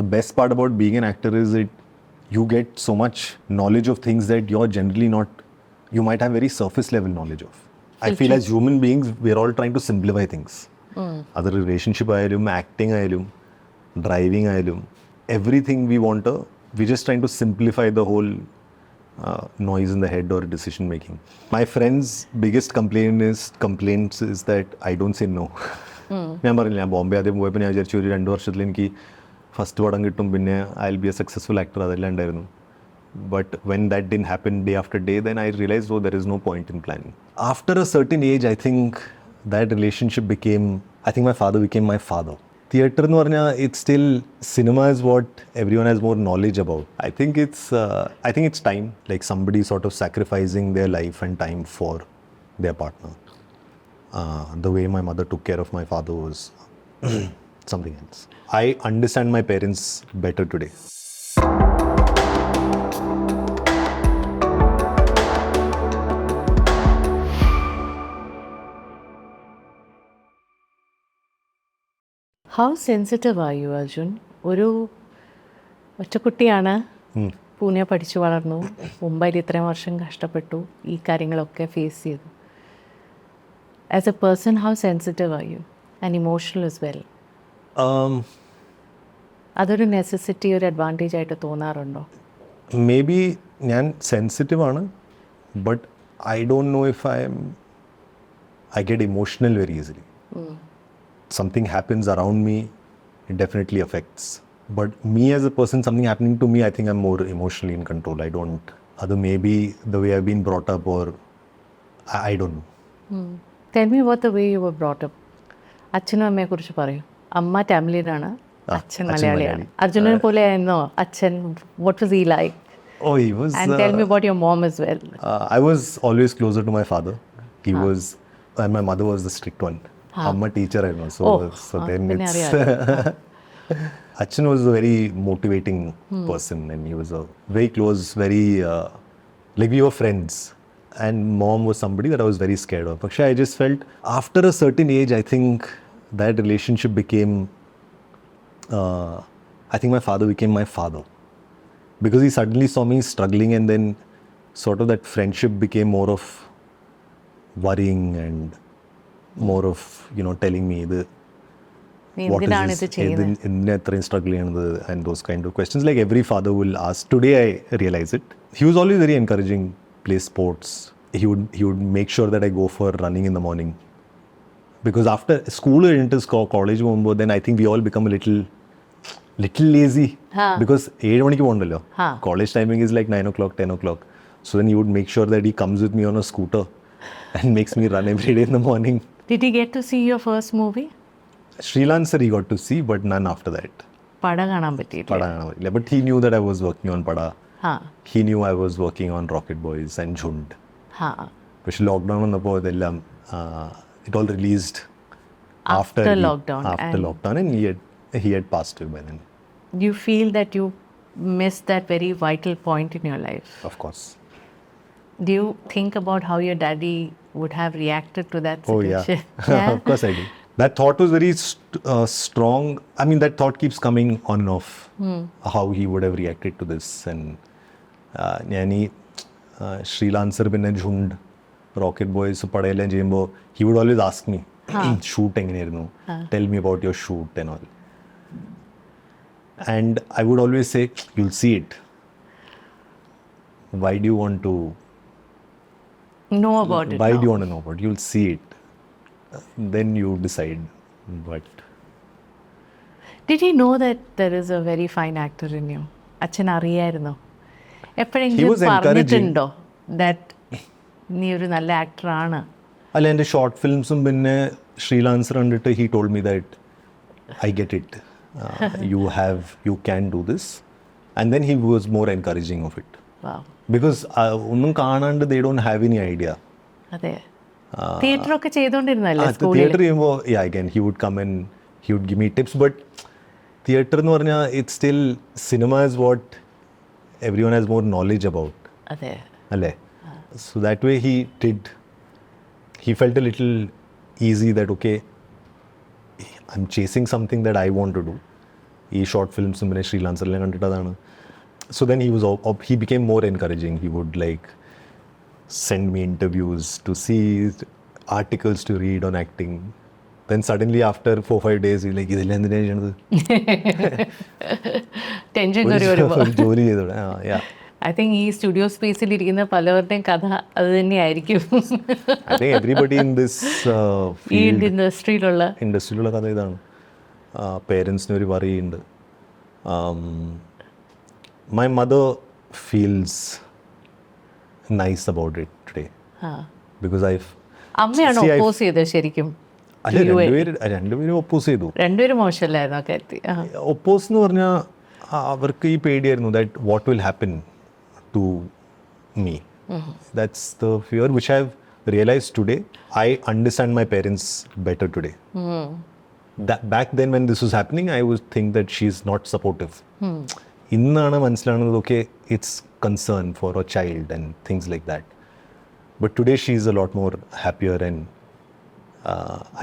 the best part about being an actor is you get so much knowledge of things that you're generally not, you might have very surface level knowledge of. I feel as human beings, we're all trying to simplify things. Other relationship ayalum, acting ayalum, driving ayalum, everything we're just trying to simplify the whole noise in the head or decision making. My friend's biggest complaints is that I don't say no. ഞാൻ പറഞ്ഞില്ല, ഞാൻ ബോംബെ ആദ്യം പോയപ്പോൾ ഞാൻ വിചാരിച്ചു ഒരു 2 വർഷത്തിൽ എനിക്ക് ഫസ്റ്റ് പടം കിട്ടും, പിന്നെ I will be a successful actor, അതെല്ലാം ഉണ്ടായിരുന്നു. But when that didn't happen day after day, then I realized, oh, there is no point in planning. After a certain age, I think that relationship my father became my father. Theatre nu parna, it's still, cinema is what everyone has more knowledge about. I think it's time, like somebody sort of sacrificing their life and time for their partner. The way my mother took care of my father was something else. I understand my parents better today. How sensitive are you, Arjun? ഒരു ഒറ്റക്കുട്ടിയാണ്, പൂനെ പഠിച്ചു വളർന്നു, മുംബൈയിൽ ഇത്രയും വർഷം കഷ്ടപ്പെട്ടു, ഈ കാര്യങ്ങളൊക്കെ face ചെയ്തു. As a person, how sensitive are you? And emotional as well. അതൊരു നെസസിറ്റി, ഒരു അഡ്വാൻറ്റേജ് ആയിട്ട് തോന്നാറുണ്ടോ? മേ ബി ഞാൻ സെൻസിറ്റീവ് ആണ്, but I don't know if I get emotional very easily. Something happens around me, it definitely affects. But me as a person, something happening to me, I think I'm more emotionally in control. I don't, other maybe the way I've been brought up, or I don't know. Tell me about the way you were brought up. അച്ഛനും അമ്മയെ കുറിച്ച് പറയൂ. അമ്മ തമിഴിലാണ്, അച്ഛൻ മലയാളിയാണ്. അർജുനനെ പോലെ ആയിരുന്നോ അച്ഛൻ? What was he like? Oh, he was. And tell me about your mom as well. I was always closer to my father. He was, and my mother was the strict one. I'm a teacher, I know. So then it's Achan was a very motivating person, and he was a very close, very like we were friends. And mom was somebody that I was very scared of. But I just felt after a certain age, I think that relationship became. I think my father became my father, because he suddenly saw me struggling, and then sort of that friendship became more of worrying and more of, telling me what is this, struggling and those kind of questions, like every father will ask. Today I realize it. He was always very encouraging, play sports. He would make sure that I go for running in the morning, because after school or into college, then I think we all become a little lazy, because 7 manikku pondallo. College timing is like 9 o'clock, 10 o'clock. So then he would make sure that he comes with me on a scooter and makes me run every day in the morning. Did he get to see your first movie? Sri Lanka he got to see, but none after that. Pada കാണാൻ പറ്റിയില്ല. But he knew that I was working on Pada. He knew I was working on Rocket Boys and Jhund. But lockdown വന്നപ്പോൾ ഇതെല്ലാം it all released after lockdown. After lockdown, and he had passed away by then. Do you feel that you missed that very vital point in your life? Of course. Do you think about how your daddy would have reacted to that situation? Oh yeah. Of course I do. That thought was very strong. I mean, that thought keeps coming on and off. How he would have reacted to this. And Sri Lanka pinne Jhund, Rocket Boys, padayellam cheyumbo, he would always ask me, shoot enganeyirunnu, tell me about your shoot and all. And I would always say, you'll see it. Why do you want to know about it? Why do you want to know about it? You'll see it. Then you decide. But did he know that there is a very fine actor in you? അച്ഛൻ അറിയായിരുന്നോ? എപ്പോഴെങ്കിലും പറഞ്ഞിട്ടുണ്ടോ that നീ ഒരു നല്ല ആക്ടറാണ്? അല്ല, എൻ്റെ short ഫിലിംസും പിന്നെ ശ്രീലാൻസർ കണ്ടിട്ട് he told me that I get it. You can do this. And then he was more encouraging of it. Wow. Because ഒന്നും കാണാണ്ട് they don't have any idea. അതെ. തിയേറ്റർ ഒക്കെ ചെയ്തോണ്ടിരുന്നല്ലേ സ്കൂളിൽ? തിയേറ്റർ ചെയ്യുമ്പോൾ again he would come and he would give me tips, but theatre എന്ന് പറഞ്ഞാൽ it's still, cinema is what everyone has more knowledge about. അതെ. അല്ലേ? So that way he felt a little easy that okay, I'm chasing something that I want to do. ഈ short ഫിലിംസും പിന്നെ ശ്രീലാൻസറിലും കണ്ടിട്ട് അതാണ്. So then he became more encouraging. He would like send me interviews to see, articles to read on acting. Then suddenly after 4-5 days he's like, ഇതെല്ലാം എന്തിനാ ചെയ്യണത്, tension ഒരു ജോലി ചെയ്തോടെ. Yeah. I think ഈ സ്റ്റുഡിയോ സ്പേസിൽ ഇരിക്കുന്ന പലവരുടെയും കഥ അത് തന്നെയായിരിക്കും. I think everybody in this ഈ field, ഇൻഡസ്ട്രിയിലുള്ള കഥ ഇതാണ്. പേരൻസിന് ഒരു worry-ഉണ്ട്. My mother feels nice about it today because അമ്മയാണ് ഒപ്പോസ് ചെയ്തത് ശരിക്കും? അല്ല, രണ്ടുപേരും ഒപ്പോസ് ചെയ്തു. രണ്ടുപേരും മോശമല്ലായിരുന്നു ആ കാര്യത്തിൽ. ഒപ്പോസ് എന്ന് പറഞ്ഞാൽ അവർക്ക് ഈ പേടിയായിരുന്നു, that what will happen to me. That's the fear which I have realised today. I understand my parents better today. Back then when this was happening I would think that she is not supportive. ഇന്നാണ് മനസ്സിലാവുന്നത്, okay, it's concern for a child and things like that. But today she is a lot more happier and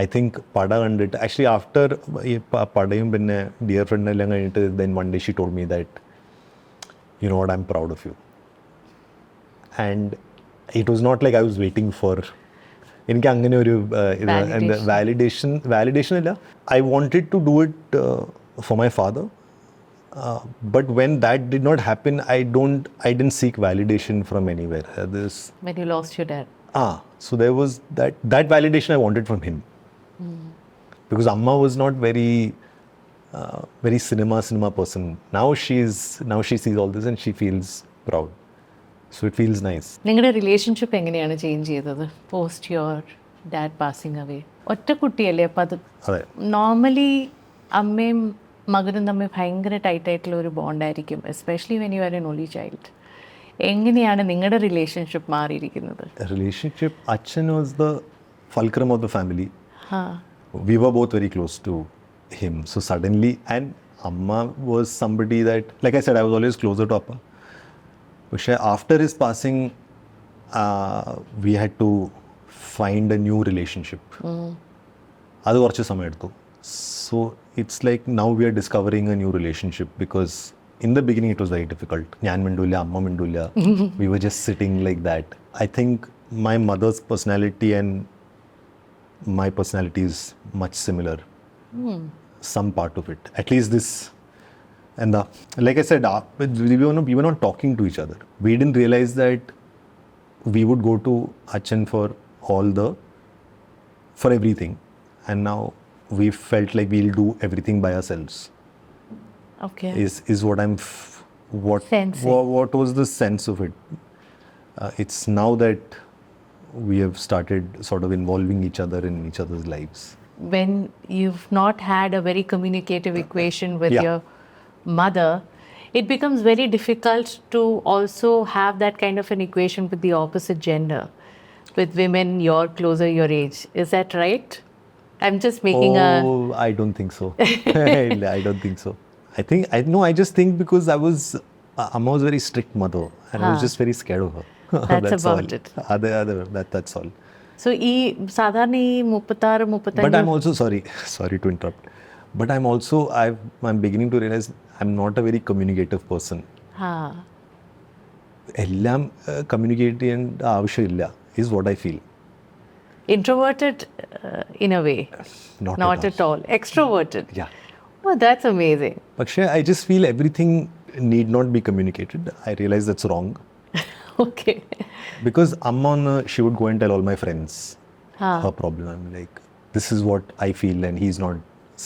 I think പട കണ്ടിട്ട് actually after ഈ പടയും പിന്നെ dear friend എല്ലാം കഴിഞ്ഞിട്ട് then one day she told me that you know what, I am proud of you. And it was not like I was waiting for, എനിക്ക് അങ്ങനെ ഒരു validation അല്ല. I wanted to do it for my father. But when that did not happen, I didn't seek validation from anywhere. When you lost your dad. So there was that validation I wanted from him. Because Amma was not very cinema person. Now she sees all this and she feels proud. So it feels nice. നിങ്ങളുടെ relationship എങ്ങനെയാണ് change ചെയ്തത് post your dad passing away? ഒറ്റ കുട്ടിയല്ലേ, അപ്പം അത് normally അമ്മയും മകനും തമ്മിൽ ഭയങ്കര ടൈറ്റായിട്ടുള്ള ഒരു ബോണ്ടായിരിക്കും, especially when you are an only child. എങ്ങനെയാണ് നിങ്ങളുടെ റിലേഷൻഷിപ്പ് മാറിയിരിക്കുന്നത്? റിലേഷൻഷിപ്പ്, അച്ഛൻ was the fulcrum of the family. We were both very close to him. So suddenly, and Amma was somebody that, like I said, I was always closer to Appa. But after his passing, we had to find a new relationship. അത് കുറച്ച് സമയം എടുത്തു. So it's like now we are discovering a new relationship because in the beginning it was very difficult. Njan mindulla, Amma mindulla. We were just sitting like that. I think my mother's personality and my personality is much similar. Some part of it. At least this. And like I said, we were not talking to each other. We didn't realize that we would go to Achan for everything. And now we felt like we'll do everything by ourselves. Okay. Is what I'm what was the sense of it? It's now that we have started sort of involving each other in each other's lives. When you've not had a very communicative equation with your mother, it becomes very difficult to also have that kind of an equation with the opposite gender, with women closer your age. Is that right? I'm just making I don't think so. I don't think so. I just think because Amma was a very strict mother and I was just very scared of her. That's about all. it. That's all. So സാധാരണ ഈ 36-35. But I'm also sorry to interrupt. But I'm beginning to realize I'm not a very communicative person. എല്ലാം communicate ചെയ്യേണ്ട ആവശ്യമില്ല is what I feel. Introverted in a way? Not at all. Extroverted? Yeah. Oh, that's amazing. പക്ഷേ I just feel everything need not be communicated. I realize that's wrong. Okay. Because Amma, she would go and tell all my friends her problem. I'm like, this is what I feel and he's not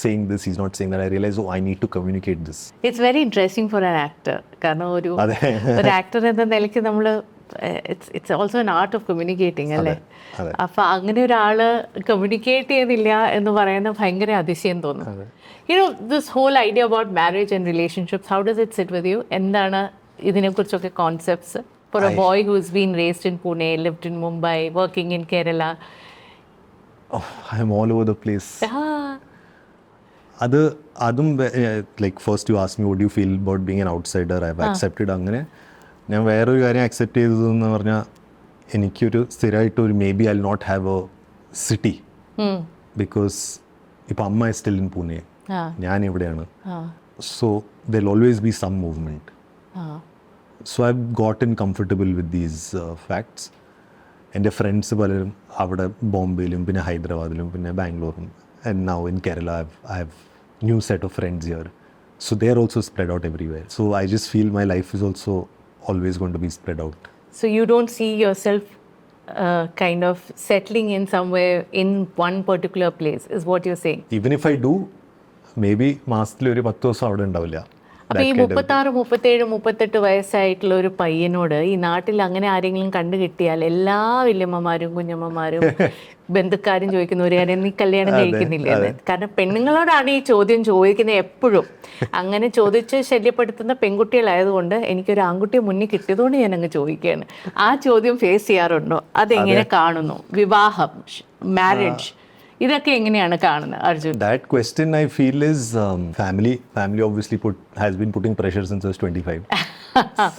saying this, he's not saying that. I realize, I need to communicate this. It's very interesting for an actor. കാരണം ഒരു actor എന്ന നിലയ്ക്ക് നമ്മൾ it's also an art of communicating, അല്ലേ? അപ്പം അങ്ങനെ ഒരാൾ communicate ചെയ്യുന്നില്ല എന്ന് പറയുന്ന ഭയങ്കര അതിശയം തോന്നും. You know, this whole idea about marriage and relationships, how does it sit with you? എന്താണ് ഇതിനെക്കുറിച്ചൊക്കെ concepts for a boy who's been raised in Pune, lived in Mumbai, working in Kerala? I'm all over the place. അതും like first you asked me what do you feel about being an outsider. I've accepted അങ്ങനെ. ഞാൻ വേറൊരു കാര്യം accept ചെയ്തതെന്ന് പറഞ്ഞാൽ എനിക്കൊരു സ്ഥിരമായിട്ടൊരു maybe I will not have a city because ഇപ്പം അമ്മ സ്റ്റിൽ ഇൻ പൂനെ, ഞാൻ ഇവിടെയാണ്. So there'll always be some movement. So I've gotten comfortable with these facts. എൻ്റെ ഫ്രണ്ട്സ് പലരും അവിടെ ബോംബെയിലും പിന്നെ ഹൈദരാബാദിലും പിന്നെ ബാംഗ്ലൂരും and now in Kerala I have new set of friends here. So they are also spread out everywhere. So I just feel my life is also always going to be spread out. So you don't see yourself kind of settling in somewhere in one particular place, is what you're saying? Even if I do, maybe മാസത്തിൽ ഒരു 10 ദിവസം അവിടെ ഉണ്ടാവില്ല. അപ്പോൾ ഈ 36, 37, 38 വയസ്സായിട്ടുള്ള ഒരു പയ്യനോട് ഈ നാട്ടിൽ അങ്ങനെ ആരെങ്കിലും കണ്ടു കിട്ടിയാൽ എല്ലാ വല്യമ്മമാരും കുഞ്ഞമ്മമാരും ബന്ധുക്കാരും ചോദിക്കുന്ന ഒരു കാര്യം, നീ കല്യാണം കഴിക്കുന്നില്ലേ എന്ന്. കാരണം പെണ്ണുങ്ങളോടാണ് ഈ ചോദ്യം ചോദിക്കുന്നത് എപ്പോഴും. അങ്ങനെ ചോദിച്ച് ശല്യപ്പെടുത്തുന്ന പെൺകുട്ടികളായതുകൊണ്ട് എനിക്കൊരു ആൺകുട്ടിയെ മുന്നിൽ കിട്ടിയതുകൊണ്ട് ഞാൻ അങ്ങ് ചോദിക്കുകയാണ്, ആ ചോദ്യം ഫേസ് ചെയ്യാറുണ്ടോ? അതെങ്ങനെ കാണുന്നു? വിവാഹം, മാരേജ്, ഇതൊക്കെ എങ്ങനെയാണ് കാണുന്നത് Arjun? That question I feel is family obviously has been putting pressure since I was 25.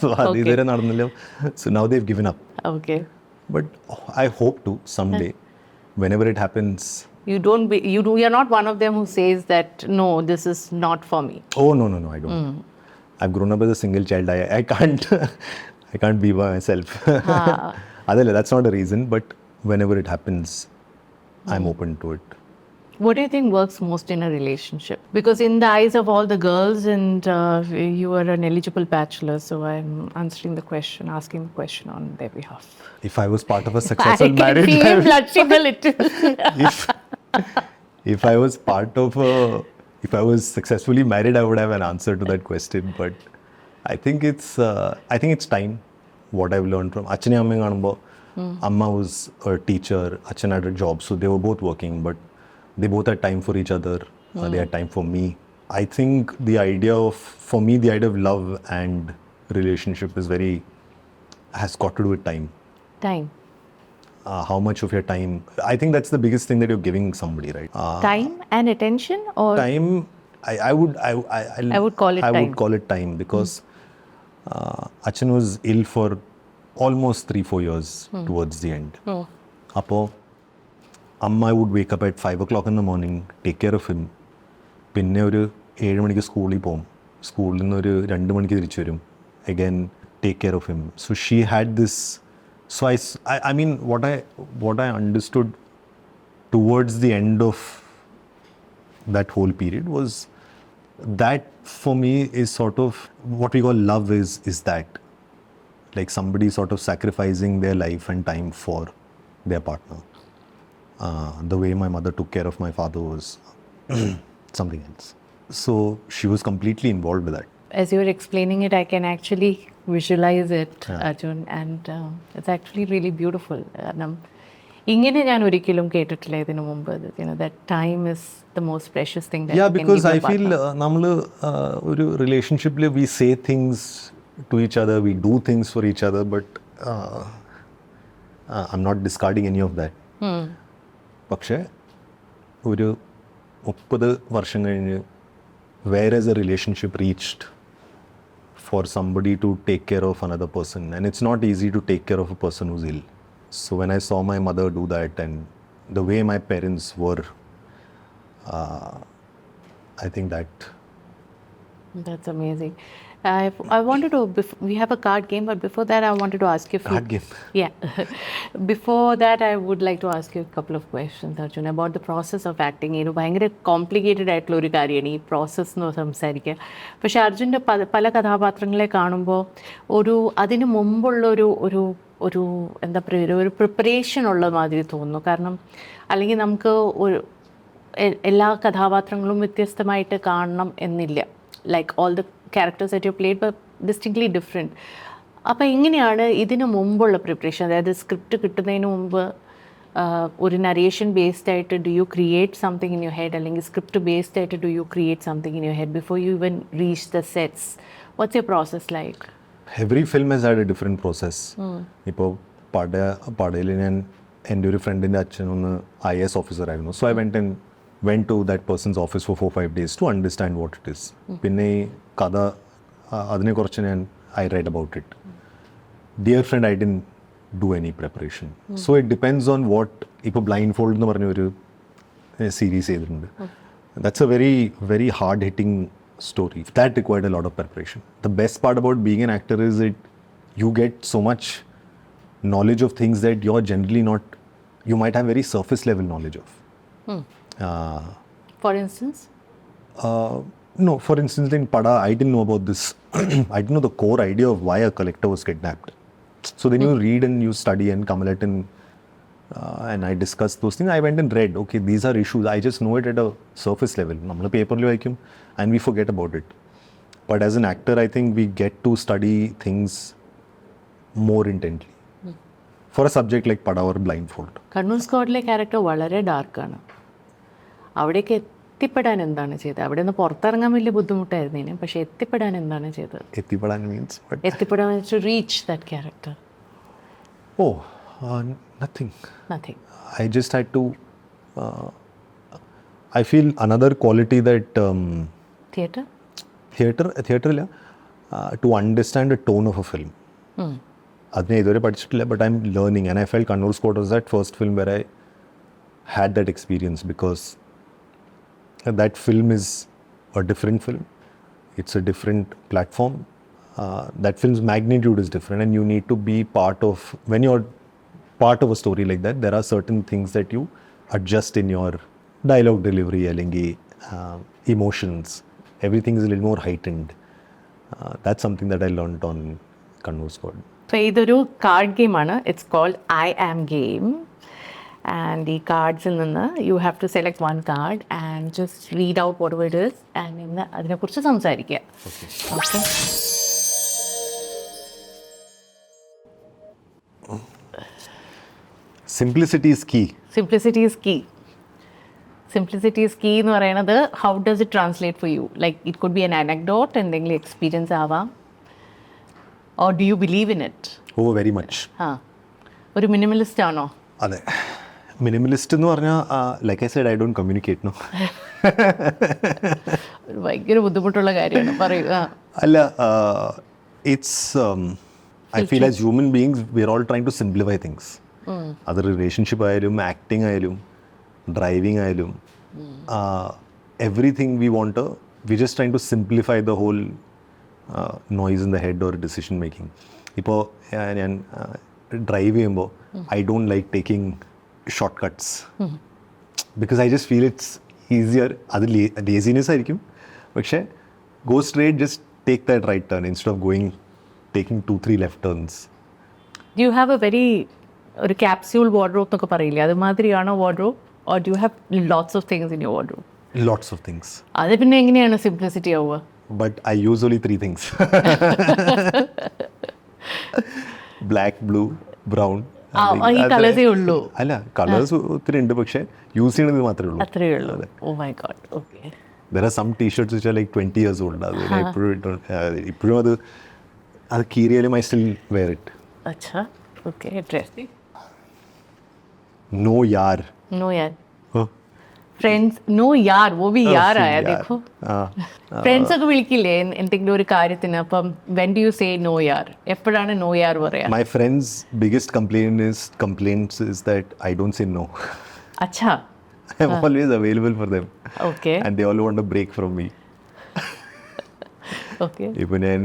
So ഇതുവരെ നടന്നില്ല. So now they've given up. Okay. But I hope to someday, whenever it happens. You're not one of them who says that no, this is not for me. Oh no, I don't. I've grown up as a single child. I can't be by myself. That's not a reason, but whenever it happens, I'm open to it. What do you think works most in a relationship? Because in the eyes of all the girls, and you are an eligible bachelor, so I'm asking the question on their behalf. If I was part of a successful marriage, I can feel blushing a little. if I was if I was successfully married, I would have an answer to that question. But I think it's time. What I've learned from Achane Amma Ganumbo. Amma was a teacher, Achan had a job, so they were both working, but they both had time for each other. They had time for me. I think the idea of love and relationship has got to do with time. Time. How much of your time? I think that's the biggest thing that you're giving somebody, right? Time and attention, or time. I would call it time because Achan was ill for almost 3-4 years towards the end. Appo Amma would wake up at 5 o'clock in the morning, take care of him. Pinne oru 7 manikku schoolil povum. Schoolil ninnu oru 2 manikku thirichu varum. Again take care of him. So she had this. So I mean what I understood towards the end of that whole period was that for me is sort of what we call love is that. Like somebody sort of sacrificing their life and time for their partner. The way my mother took care of my father was something else. So she was completely involved with that. As you were explaining it, I can actually visualize it, Arjun, and it's actually really beautiful. ഇങ്ങനെ ഞാൻ ഒരിക്കലും കേട്ടിട്ടില്ല ഇതിനു മുമ്പ്. That time is the most precious thing that you can because give I your feel നമ്മൾ ഒരു റിലേഷൻഷിപ്പിൽ we say things to each other, we do things for each other, but I'm not discarding any of that. പക്ഷേ ഒരു 30 വർഷം കഴിഞ്ഞ് where has a relationship reached for somebody to take care of another person? And it's not easy to take care of a person who's ill. So when I saw my mother do that and the way my parents were, I think that's amazing. I wanted to, we have a card game, but before that I wanted to ask you card game. Yeah. Before that I would like to ask you a couple of questions, Arjun, about the process of acting. ഭയങ്കര complicated ആയിട്ടുള്ള ഒരു കാര്യമാണ് ഈ process എന്ന് സംസാരിക്കുക. പക്ഷേ അർജുൻ്റെ പല കഥാപാത്രങ്ങളെ കാണുമ്പോൾ അതിന് മുമ്പുള്ള ഒരു എന്താ പറയുക, ഒരു പ്രിപ്പറേഷൻ ഉള്ള മാതിരി തോന്നുന്നു. കാരണം അല്ലെങ്കിൽ നമുക്ക് എല്ലാ കഥാപാത്രങ്ങളും വ്യത്യസ്തമായിട്ട് കാണണം എന്നില്ല. Like all the characters that you played were distinctly different. അപ്പോൾ എങ്ങനെയാണ് ഇതിന് മുമ്പുള്ള പ്രിപ്പറേഷൻ? അതായത് സ്ക്രിപ്റ്റ് കിട്ടുന്നതിന് മുമ്പ് ഒരു നരേഷൻ ബേസ്ഡ് ആയിട്ട് do you create something in your head, അല്ലെങ്കിൽ സ്ക്രിപ്റ്റ് ബേസ്ഡ് ആയിട്ട് do you create something in your head before you even reach the sets? What's your process like? Every film has had a different process. ഇപ്പോൾ പടയിൽ ഞാൻ എൻ്റെ ഒരു ഫ്രണ്ടിൻ്റെ അച്ഛൻ ഒന്ന് IAS officer ആയിരുന്നു. So I went to that person's office for 4-5 days to understand what it is. പിന്നെ ഈ കഥ അതിനെക്കുറിച്ച് I read about it. Dear friend, I didn't do any preparation. So it depends on what. ഇപ്പോൾ Blindfold എന്ന് പറഞ്ഞ ഒരു series ചെയ്തിട്ടുണ്ട്. That's a very very hard hitting story. That required a lot of preparation. The best part about being an actor is you get so much knowledge of things that you're generally not, you might have very surface level knowledge of. For instance? No, for instance, in Pada, I didn't know about this. I didn't know the core idea of why a collector was kidnapped. So then you read and you study, and Kamalatin and I discussed those things. I went and read, okay, these are issues. I just know it at a surface level. We paper and we forget about it. But as an actor, I think we get to study things more intently. For a subject like Pada or Blindfold. Kannur Squad's character is very dark. അവിടേക്ക് എത്തിപ്പെടാൻ എന്താണ് ചെയ്തത്? അവിടെ നിന്ന് പുറത്തിറങ്ങാൻ വലിയ ബുദ്ധിമുട്ടായിരുന്നു, പക്ഷെ എത്തിപ്പെടാൻ എന്താണ് ചെയ്തത്? എത്തിപ്പെടാൻ means to reach that character. Oh, nothing. I just had to I feel another quality that theater to understand the tone of a film. അതിനെ ഇതുവരെ പഠിച്ചിട്ടില്ല, but I'm learning, and I felt Kannur Squad was that first film where I had that experience, because that film is a different film. It's a different platform. That film's magnitude is different, and you need to be part of, when you're part of a story like that, there are certain things that you adjust in your dialogue delivery, emotions. Everything is a little more heightened. That's something that I learned on Kannur Squad. So ഇതൊരു card ഗെയിമാണ്. It's called I am game. And ഈ കാർഡ്സിൽ നിന്ന് you have to select one card and just read out what it is, and ഇന്ന് അതിനെക്കുറിച്ച് സംസാരിക്കുക. Okay. Simplicity is key. Simplicity is key. Simplicity is key എന്ന് പറയുന്നത്, how does it translate for you? Like it could be an anecdote, എന്തെങ്കിലും experience ആവാം. Or do you believe in it? Oh, very much. ഒരു minimalist ആണോ? അതെ. Minimalist എന്ന് പറഞ്ഞാൽ, like I said, I don't communicate. No, ഭയങ്കര ബുദ്ധിമുട്ടുള്ള കാര്യമാണ്, പറയുക. അല്ല, it's I feel as human beings we are all trying to simplify things. അത് റിലേഷൻഷിപ്പ് ആയാലും, ആക്ടിങ് ആയാലും, ഡ്രൈവിംഗ് ആയാലും, everything we want, we just trying to simplify the whole noise in the head or decision making. ഇപ്പോൾ ഞാൻ drive ചെയ്യുമ്പോൾ I don't like taking shortcuts, because I just feel it's easier. അത് laziness ആയിരിക്കും, പക്ഷേ go straight, just take that right turn instead of taking 2-3 left turns. Do you have a very ഒരു capsule wardrobe എന്നൊക്കെ പറയില്ലേ, അതുമാതിരിയാണോ wardrobe? Or do you have lots of things in your wardrobe? Lots of things. അത് പിന്നെ എങ്ങനെയാണ് simplicity ആവുക? But I use only 3 things. Black, blue, brown. ഈ കളേഴ്സേ ഉള്ളൂ? അല്ല, കളേഴ്സ് ഒത്തിരി ഉണ്ട്, പക്ഷേ യൂസ് ചെയ്യുന്നത് മാത്രമേ ഉള്ളൂ. അത്രേ ഉള്ളൂ. Oh my god. Okay. There are some t-shirts which are like 20 years old. അത് ഇപ്പോഴും അത് കീറിയാലും I still wear it. अच्छा, okay, interesting. No yaar. No yaar. Friends, no യാർ, वो भी यार आया देखो. ഫ്രണ്ട്സ് ഒക്കെ വിളിക്കില്ലേ എന്തെങ്കിലും ഒരു കാര്യത്തിന്? അപ്പം when do you say no yaar? എപ്പോഴാണ് no yaar പറയാ? My friends' biggest complaints is that I don't say no. अच्छा. I'm always available for them. Okay. And they all want a break from me. Okay. ഇപ്പൊ ഞാൻ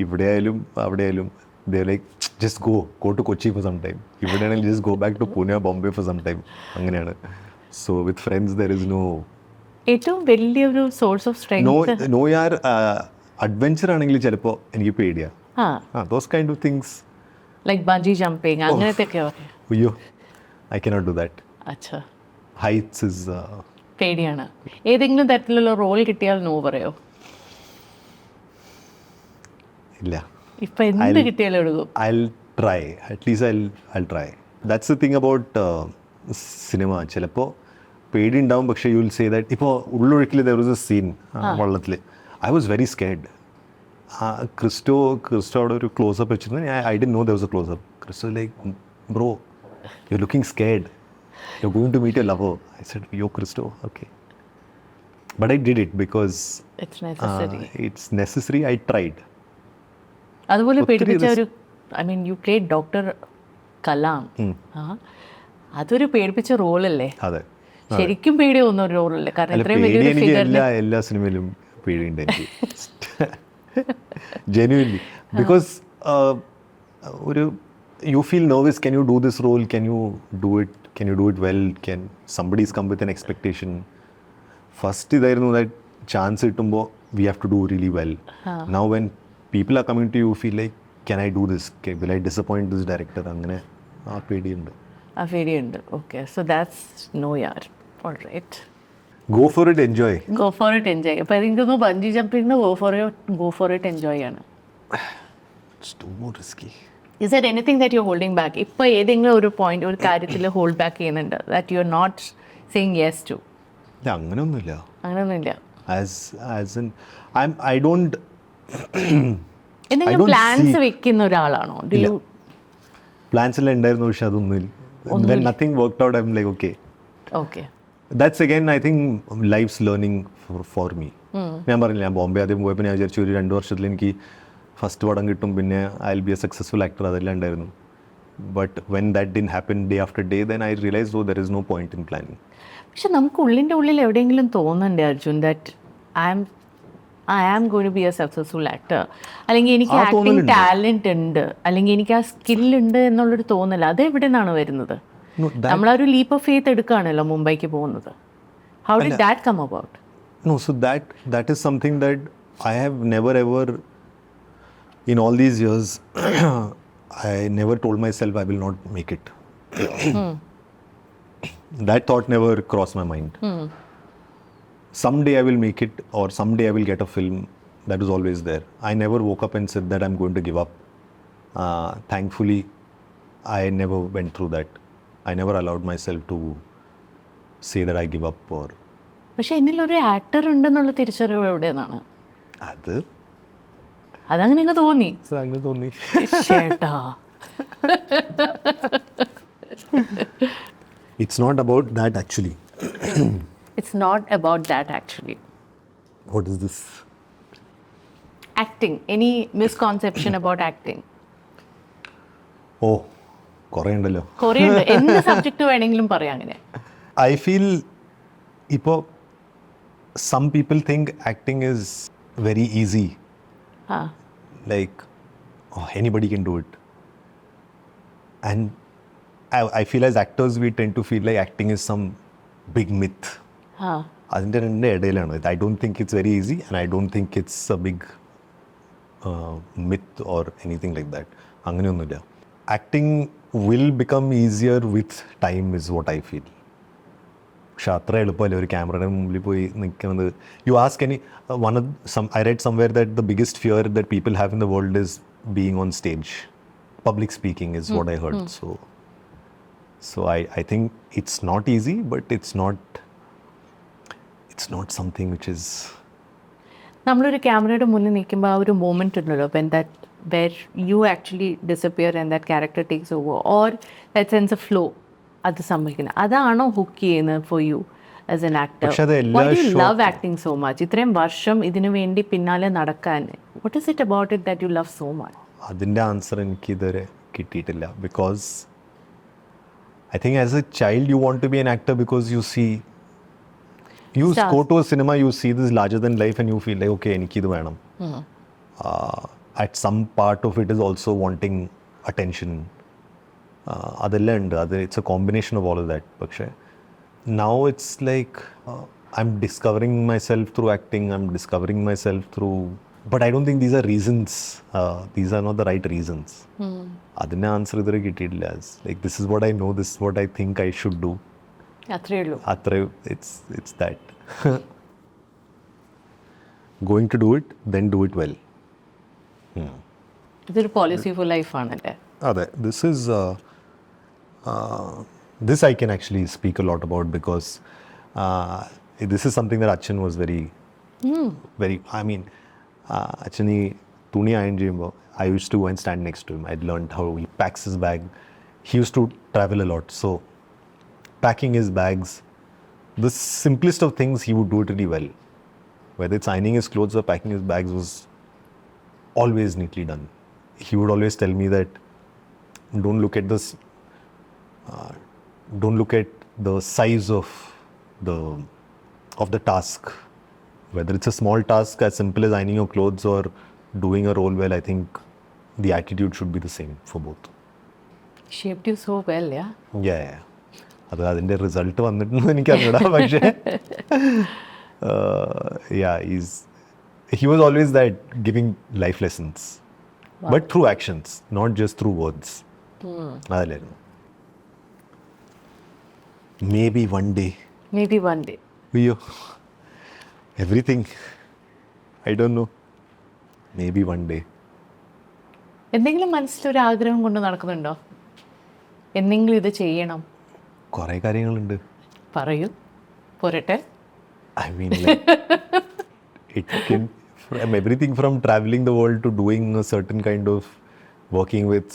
ഇവിടെ ആയാലും അവിടെ ആയാലും they're like, just go to Kochi for some time. ഇവിടെയാണെങ്കിൽ just go back to Pune or Bombay for some time. അങ്ങനെയാണ്. So with friends there is no ഏറ്റവും വലിയൊരു സോഴ്സ് ഓഫ് സ്ട്രെങ്ത്. നോ യാർ. അഡ്വെഞ്ചർ ആണെങ്കിൽ ചിലപ്പോൾ എനിക്ക് പേടിയാ. those kind of things like bungee jumping അങ്ങനത്തെ ഒക്കെ. അയ്യോ, I cannot do that. അച്ഛാ. Heights is പേടിയാണ്. ഏതെങ്കിലും തരത്തിലുള്ള റോൾ കിട്ടിയാൽ നോ പറയോ? ഇല്ല. ഇപ്പൊ എന്ത് കിട്ടിയാലും എടുക്കും. I'll try. At least I'll try. That's the thing about cinema. ചിലപ്പോൾ പേടി ഉണ്ടാവും, പക്ഷേ യു വിൽ സേ ദാറ്റ്. ഇപ്പോൾ ഉള്ളൊഴുക്കിൽ there was a scene വള്ളത്തിൽ. I was very scared. Christo അവിടെ ഒരു ക്ലോസപ്പ് വെച്ചിരുന്നു. I didn't know there was a close-up. Cristo like, bro, you're looking scared. You're going to meet your lover. I said, yo, Cristo, okay. But I did it because it's necessary. I tried. അതുപോലെ പേടിപ്പിച്ച ഒരു, I mean you played doctor Kalam. അതൊരു പേടിപ്പിച്ച റോളല്ലേ? അതെ, ശരിക്കും പേടി തോന്നുന്ന ഒരു റോളല്ലേ? കാരണം ഇത്രയും വലിയൊരു ഫിഗറിനെ എല്ലാ സിനിമയിലും പേടിയുണ്ട് എനിക്ക്. Genuinely. Because you feel nervous, can you do this role, can you do it well, can somebody's come with an expectation. First idairunnu that chance kittumbo we have to do really well. Now when people are coming to you, feel like, can I do this, will I disappoint this director, angane aa pediyundu. Okay, so that's no yaar. All right, go for it, enjoy. അപ്പോൾ എനിക്കൊന്ന് bungee jumping go for it, enjoy ആണ്. It's too more risky. Is there anything that you're holding back? ഇപ്പോൾ ഏതെങ്കിലും ഒരു point ഒരു കാര്യത്തിൽ hold back ചെയ്യുന്നുണ്ട് that you're not saying yes to? അങ്ങനെയൊന്നുമില്ല. As in I don't എന്തെങ്കിലും പ്ലാൻസ് വെക്കുന്ന ഒരാളാണോ? പ്ലാൻസ് എല്ലാം ഉണ്ടായിരുന്നു, പക്ഷെ അതൊന്നുമില്ല. When nothing worked out, I'm like, okay. That's again, I think, life's learning for me. ഞാൻ പറഞ്ഞില്ല, ഞാൻ ബോംബെ ആദ്യം പോയപ്പോൾ ഞാൻ വിചാരിച്ചു ഒരു 2 വർഷത്തിൽ എനിക്ക് ഫസ്റ്റ് പടം കിട്ടും, പിന്നെ I will be a successful actor, അതെല്ലാം ഉണ്ടായിരുന്നു. But when that didn't happen day after day, then I realise though there is no point in planning. പക്ഷെ നമുക്ക് ഉള്ളിൽ എവിടെയെങ്കിലും തോന്നണ്ടേ Arjun that I am going to be a successful actor, അല്ലെങ്കിൽ എനിക്ക് acting talent ഉണ്ട്, അല്ലെങ്കിൽ എനിക്ക് ആ സ്കില്ലുണ്ട് എന്നുള്ളൊരു തോന്നല, അത് എവിടെ നിന്നാണ് വരുന്നത്? നമ്മളൊരു ലീപ്പ് ഓഫ് ഫെയ്ത്ത് എടുക്കുകയാണല്ലോ മുംബൈക്ക് പോകുന്നത്. How did that come about? No, so that is something that I have never ever, in all these years, I never told myself I will not make it. That thought never crossed my mind. Someday I will make it, or someday I will get a film. That was always there. I never woke up and said that I'm going to give up. Thankfully, I never went through that. I never allowed myself to say that I give up or. പക്ഷെ എന്നിലൊരു actor ഉണ്ടെന്നുള്ള തിരിച്ചറിവ് എവിടെയെന്നാണ്? അതങ്ങനെ തോന്നി. ചേട്ടാ, It's not about that actually. It's not about that actually. What is this? Acting. Any misconception about acting? Oh, കുറേ ഉണ്ടല്ലോ. കുറേ ഉണ്ട്. എന്ത് സബ്ജക്റ്റ് വേണമെങ്കിലും പറയാം അങ്ങനെ. I feel ഇപ്പോൾ some people think acting is very easy. Like, anybody can do it. And I feel as actors we tend to feel like acting is some big myth. അതിൻ്റെ രണ്ട് ഇടയിലാണ്. I don't think it's very easy, and I don't think it's a big myth or anything like that. അങ്ങനെയൊന്നുമില്ല. Acting will become easier with time is what I feel. പക്ഷെ അത്ര എളുപ്പമല്ല ഒരു ക്യാമറയുടെ മുമ്പിൽ പോയി നിൽക്കുന്നത്. You ask any I read somewhere that the biggest fear that people have in the world is being on stage. Public speaking is what I heard. So I think it's not easy, but it's not something which is. നമ്മളൊരു ക്യാമറയുടെ മുന്നിൽ നിൽക്കുമ്പോൾ ആ ഒരു moment ഉണ്ടല്ലോ, where you actually disappear and that character takes over, or that sense of flow, അത് സംഭവിക്കുന്നത്, അതാണോ ഹുക്ക് ചെയ്യുന്നത് for you as an actor? Why do you love acting so much? ഇത്രയും വർഷം ഇതിനു വേണ്ടി പിന്നാലെ നടക്കാൻ, what is it about it that you love so much? അതിൻ്റെ ആൻസർ എനിക്ക് ഇതുവരെ കിട്ടിയിട്ടില്ല. Because I think as a child you want to be an actor because you go to a cinema, you see this larger than life and you feel like, okay, എനിക്കിത് വേണം. At some part of it is also wanting attention. അതെല്ലാം ഉണ്ട്. It's a combination of all of that. പക്ഷേ now it's like I'm discovering myself through acting, I'm discovering myself through, but I don't think these are reasons. These are not the right reasons. അതിൻ്റെ answer ഇതുവരെ കിട്ടിയിട്ടില്ല. Like, this is what I know, this is what I think I should do. അത്രേ ഉള്ളൂ. It's that. Going to do it, then do it well. ഇതൊരു policy four life ആണല്ലേ? അതെ. This I can actually speak a lot about because this is something that Achan was very, I mean, Achan tuni iron ചെയ്യുമ്പോൾ I used to go and stand next to him. I'd learned how he packs his bag. He used to travel a lot, so packing his bags, the simplest of things, he would do it really well. Whether it's ironing his clothes or packing his bags was always neatly done. He would always tell me that don't look at this, don't look at the size of the task. whether it's a small task as simple as ironing your clothes or doing a role well, I think the attitude should be the same for both. Shaped you so well, yeah? Yeah. അത് അതിൻ്റെ result വന്നിട്ടുണ്ടെന്ന് എനിക്കറിഞ്ഞൂടാ പക്ഷേ he was always that giving life lessons, but through actions, not just through words. അതല്ലായിരുന്നു. Maybe one day. അയ്യോ, everything. I don't know. Maybe one day. എന്തെങ്കിലും മനസ്സിലൊരു ആഗ്രഹം കൊണ്ട് നടക്കുന്നുണ്ടോ? എന്തെങ്കിലും ഇത് ചെയ്യണം? കുറേ കാര്യങ്ങളുണ്ട്. പറയൂ, പോരട്ടെ. I mean, like, it can from everything from traveling the world to doing a certain kind of working with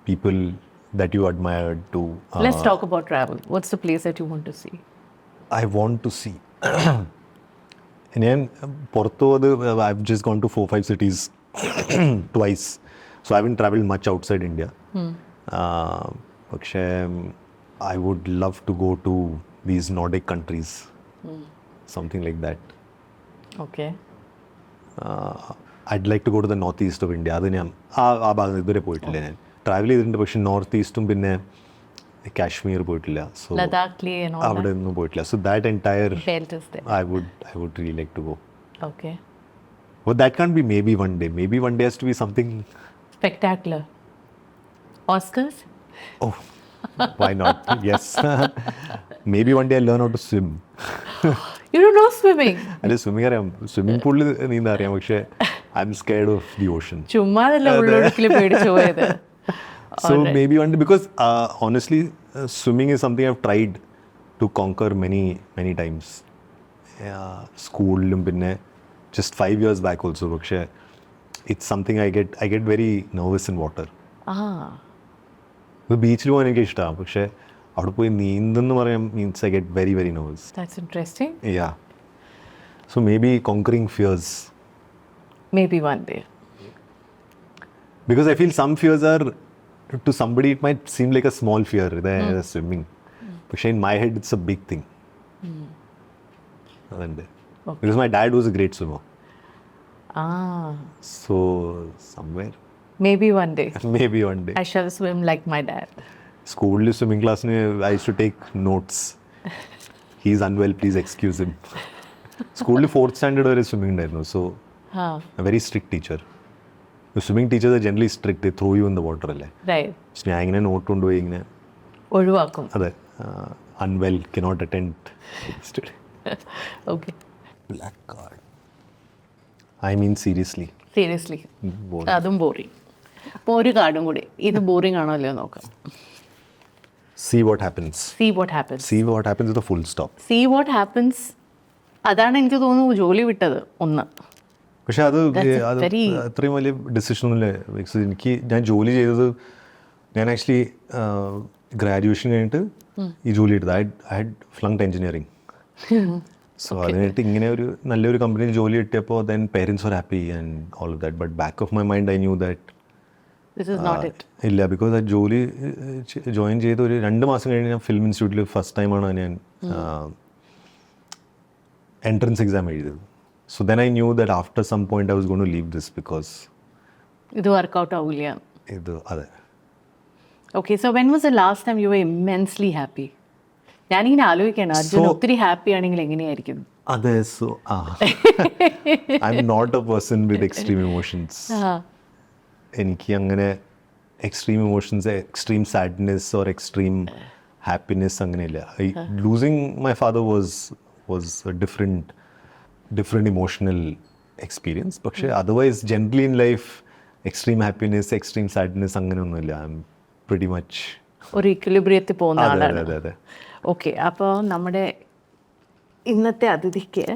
people that you admired to. Let's talk about travel. What's the place that you want to see? I want to see. ഞാൻ പുറത്തു I've just gone to 4-5 cities twice. So I haven't traveled much outside India. പക്ഷേ I would love to go to these Nordic countries. Something like that. Okay. I'd like to go to the northeast of India. അത് ഞാൻ ആ ഭാഗത്ത് ഇതുവരെ പോയിട്ടില്ല. ഞാൻ travel ചെയ്തിട്ടുണ്ട്, പക്ഷേ നോർത്ത് ഈസ്റ്റും പിന്നെ കാശ്മീർ പോയിട്ടില്ല. സോ അവിടെ ഒന്നും പോയിട്ടില്ല. So that entire I would really like to go. Okay. But that can't be maybe one day. Maybe one day has to be something spectacular. Oscars? Oh, why not? Yes. Maybe one day I'll learn how to swim. You don't know swimming? അല്ല, swimming അറിയാം. Swimming പൂളിൽ നീന്താൻ അറിയാം, പക്ഷേ I am scared of the ocean. ചുമ്മാതല്ല ഉള്ളൊഴുക്കിൽ പേടിച്ചു പോയത്. So maybe one day, because honestly, swimming is something I've tried to conquer many times. Schoolum pinne just 5 years back also, പക്ഷേ it's something I get very nervous in water. ബീച്ചിൽ പോകാൻ എനിക്ക് ഇഷ്ടമാണ്, പക്ഷേ അവിടെ പോയി നീന്തെന്ന് പറയാൻ means I get very nervous. That's interesting. Yeah. So maybe conquering fears. Maybe one day. Because I feel some fears are, to somebody it might seem like a small fear, swimming. പക്ഷേ in my head it's a big thing. Because my dad was a great swimmer. So somewhere. Maybe one day. Maybe one day. I shall swim like my dad. School swimming class, I used to take notes. He's unwell, please excuse him. School 4th standard വരെ swimming ഉണ്ടായിരുന്നു. So a very strict teacher. The swimming teachers are generally strict. They throw you in the water അല്ലേ. Right. ഞാൻ ഇങ്ങനെ not കൊണ്ടുപോയി ഇങ്ങനെ ഒഴിവാക്കും. അതെ, unwell, cannot attend. Okay. Black card. I mean seriously. അതും ബോറിംഗ്. അപ്പോൾ ഒരു കാർഡും കൂടി. ഇത് ബോറിംഗ് ആണോ അല്ലയോ നോക്കാം. See what happens. See what happens with a full stop. See what happens. അതാണ് എനിക്ക് തോന്നുന്നു ജോലി വിട്ടത് ഒന്ന്. പക്ഷെ അത് അത്രയും വലിയ ഡിസിഷൻ ഒന്നുമില്ല. ഞാൻ ജോലി ചെയ്തത്, ഞാൻ ആക്ച്വലി ഗ്രാജുവേഷൻ കഴിഞ്ഞിട്ട് ഈ ജോലി എടുത്തത്. I had flunked engineering. So അതിനായിട്ട് ഇങ്ങനെ ഒരു നല്ലൊരു കമ്പനിയിൽ ജോലി കിട്ടിയപ്പോൾ then parents were happy and all of that. But back of my mind I knew that this is not it. ഇല്ല, ബിക്കോസ് ആ ജോലി ജോയിൻ ചെയ്ത് ഒരു 2 മാസം കഴിഞ്ഞ് ഞാൻ ഫിലിം ഇൻസ്റ്റിറ്റ്യൂട്ടിൽ ഫസ്റ്റ് ടൈമാണ് ഞാൻ എൻട്രൻസ് എക്സാം എഴുതിയത്. So then I knew that after some point I was going to leave this because ഇത് വർക്കൗട്ട് ആവില്ല. അതെ. Okay, so when was the last time you were immensely happy? ഞാനിങ്ങനെ ആലോചിക്കാണ്, അർജുൻ ഒത്തിരി happy ആണെങ്കിൽ എങ്ങനെയായിരിക്കും? അതെ. So I'm not a person with extreme emotions. എനിക്ക് അങ്ങനെ extreme emotions, extreme sadness or extreme happiness അങ്ങനെയില്ല. Losing my father was a different emotional experience. പക്ഷേ otherwise generally in life extreme happiness, extreme sadness അങ്ങനെയൊന്നുമില്ല. I am pretty much ഒരു ഇക്വിലിബ്രിയത്തിൽ പോകുന്ന ആളാണ്. അതെ. ഓക്കെ, അപ്പോൾ നമ്മുടെ ഇന്നത്തെ അതിഥിക്ക്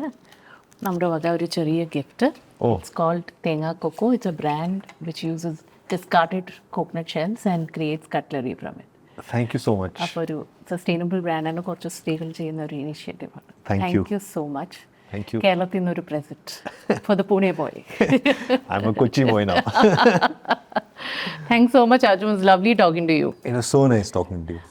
നമ്മുടെ വക ഒരു ചെറിയ gift. It's called Tenga Coco. It's a brand which uses discarded coconut shells and creates cutlery from it. Thank you so much. അപ്പോൾ ഒരു സസ്റ്റൈനബിൾ ബ്രാൻഡാണ്, കുറച്ച് സ്ത്രീകൾ ചെയ്യുന്ന ഒരു ഇനിഷ്യേറ്റീവാണ്. Thank you so much. Thank you. കേരളത്തിൽ നിന്നൊരു present for the Pune boy. I'm a Kochi boy now. Thanks so much, Arjun. It was lovely talking to you. It was so nice talking to you.